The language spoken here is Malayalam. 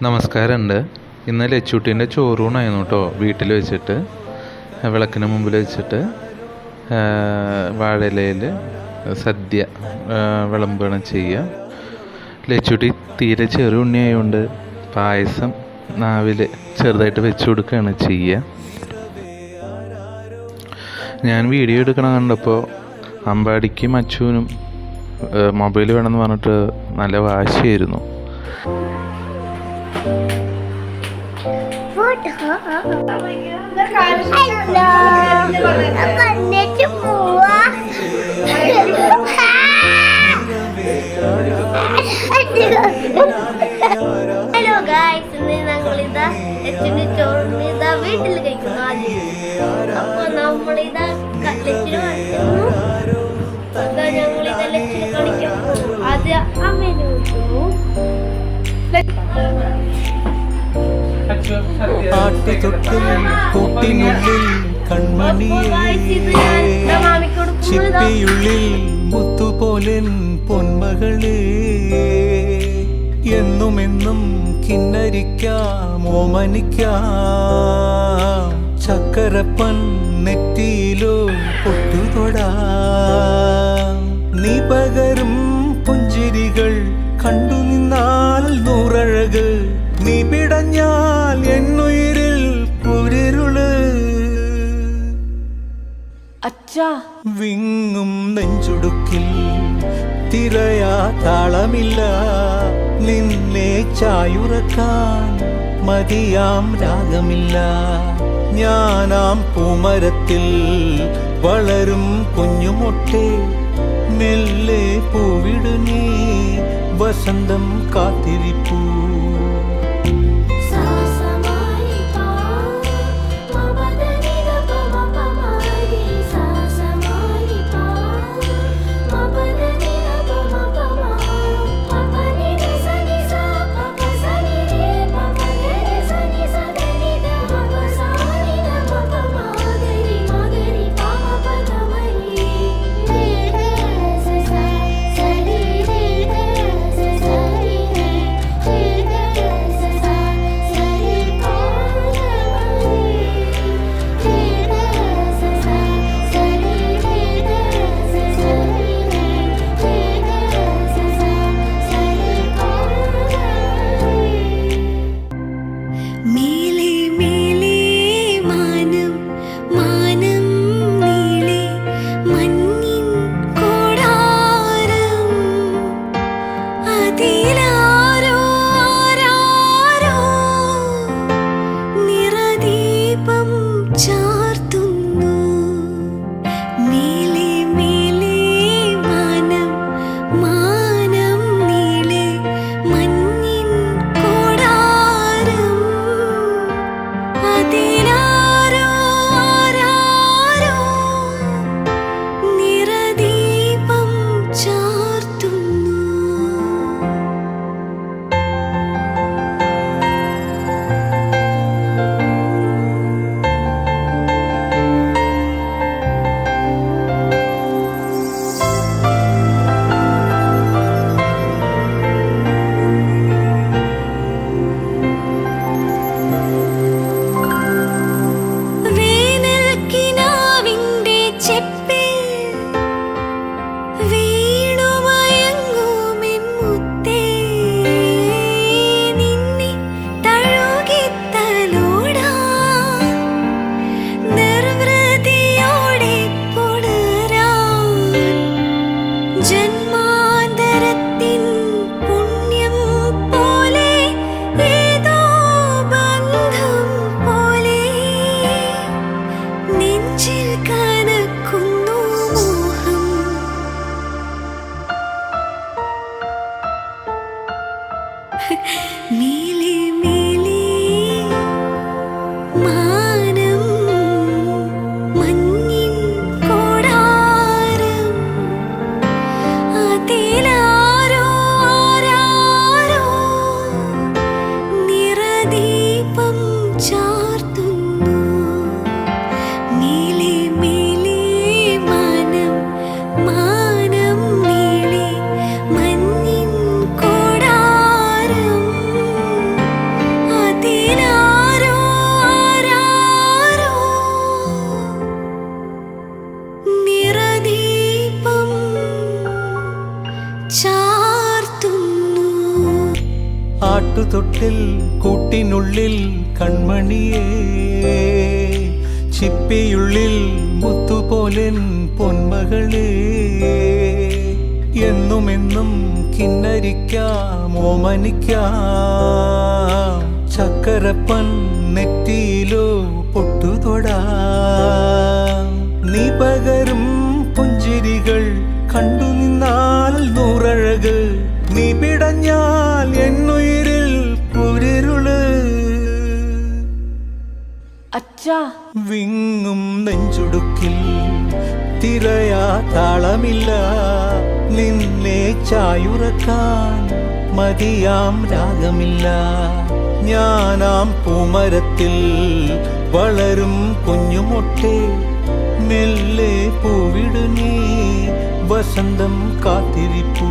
നമസ്കാരമുണ്ട്. ഇന്ന് ലച്ചൂട്ടീൻ്റെ ചോറൂണായിരുന്നു കേട്ടോ. വീട്ടിൽ വെച്ചിട്ട് വിളക്കിന് മുമ്പിൽ വെച്ചിട്ട് വാഴയിലയിൽ സദ്യ വിളമ്പണം ചെയ്യുക. ലച്ചൂട്ടി തീരെ ചെറുണ്ണിയായതുകൊണ്ട് പായസം നാവിൽ ചെറുതായിട്ട് വെച്ച് കൊടുക്കുകയാണ് ചെയ്യുക. ഞാൻ വീഡിയോ എടുക്കണം കണ്ടപ്പോൾ അമ്പാടിക്കും അച്ചുവിനും മൊബൈൽ വേണമെന്ന് പറഞ്ഞിട്ട് നല്ല വാശിയായിരുന്നു. ഹലോ ഗായ്സ്, ഇന്ന് ഞങ്ങളിതാ ലച്ചിന് ചോറിനിതാ വീട്ടിൽ കഴിക്കുന്നു. അപ്പൊ നമ്മളിതാ ലച്ചിന് കളിക്കുന്നു. ഞങ്ങളിതാ ലച്ചിന് കളിക്കും. ആദ്യം അമ്മേനെ വിളിക്കുന്നു. കൂട്ടിനുള്ളിൽ ചിപ്പിയുള്ളിൽ മുത്തുപോലൻ പൊന്മകളെ എന്നുമെന്നും കിന്നരിക്കാം ഓമനിക്കാം ചക്കരപ്പൻ നെറ്റിയിലോ പൊട്ടുതൊടാ നീ പകരും പുഞ്ചിരികൾ കണ്ടു നിന്നാൽ നൂറഴക് നീ പിടഞ്ഞാൽ എന്നുയിരിൽ പുരിരുള് അച്ഛാ വിങ്ങും നെഞ്ചുടുക്കിൽ തിരയാ താളമില്ല നിന്നെ ചായുറക്കാൻ മതിയാം രാഗമില്ല ഞാനാം പൂമരത്തിൽ വളരും കുഞ്ഞുമൊട്ടെ മെല്ലെ പൂവിടു നീ വസന്തം കാത്തിരിപ്പൂ ചാർത്തുന്നു. ആട്ടുതൊട്ടിൽ കൂട്ടിനുള്ളിൽ കൺമണിയേ, ചിപ്പിയുള്ളിൽ മുത്തുപോലെൻ പൊന്മകളേ, എന്നുമെന്നും കിന്നരിക്കാം ഓമനിക്കാം, ചക്കരപ്പൻ നെറ്റിയിലോ പൊട്ടുതൊടാം. നീ പകരും പുഞ്ചിരികൾ കണ്ടു നിന്നാൽ നൂറഴക്, നീ പിടഞ്ഞാൽ എന്നുയിരിൽ പുരിരുള്. അച്ഛാ, വിങ്ങും നെഞ്ചുടുക്കിൽ തിരയാ താളമില്ല, നിന്നെ ചായുറക്കാൻ മതിയാം രാഗമില്ല. ഞാനാം പൂമരത്തിൽ വളരും കുഞ്ഞുമൊട്ടെ, മെല്ലെ പൂവിടു നീ വസന്തം കാത്തിരിപ്പൂ.